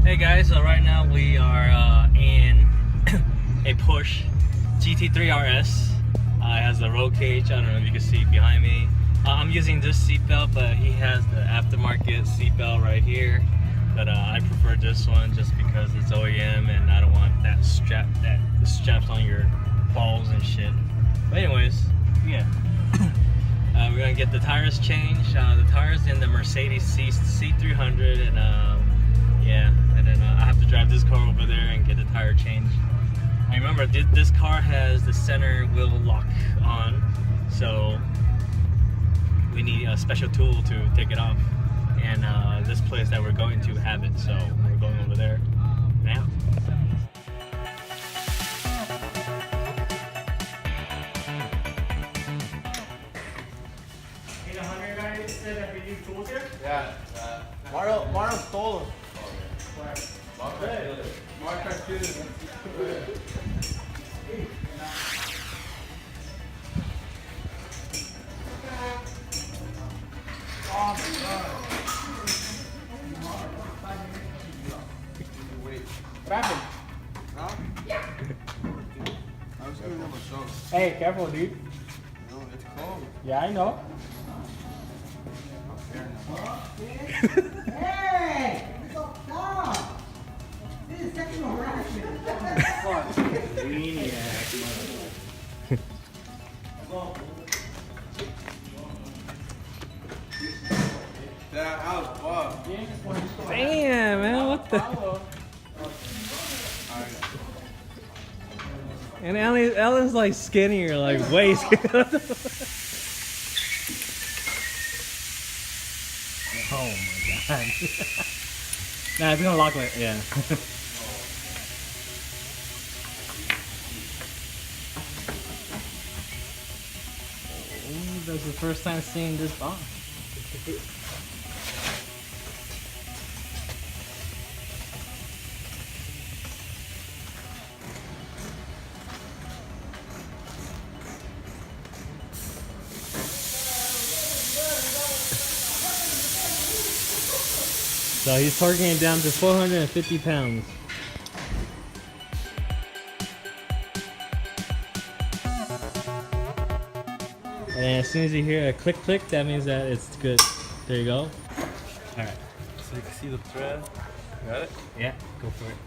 Hey guys, so right now we are in a Porsche GT3 RS. It has the roll cage. I don't know if you can see behind me. I'm using this seatbelt, but he has the aftermarket seatbelt right here. But I prefer this one just because it's OEM and I don't want that straps on your balls and shit. But anyways, yeah. We're gonna get the tires changed. The tires in the Mercedes C300 and yeah, and then I have to drive this car over there and get the tire changed. I remember this car has the center wheel lock on, so we need a special tool to take it off. And this place that we're going to have it, so we're going over there now. Yeah, Mario stole them. Mario student. Oh my god. What happened? Huh? Yeah. I was doing number show. Hey, careful, dude. No, it's cold. Yeah, I know. Hey! Stop! This is sexual harassment. That house, fuck. Damn, man, what the? And Ellen's like skinnier, like way skinnier. Oh my god. Nah, it's gonna lock like, yeah. Oh, that's the first time seeing this box. So he's torquing it down to 450 pounds. And as soon as you hear a click click, that means that it's good. There you go. Alright. So you can see the thread. Got it? Yeah, go for it.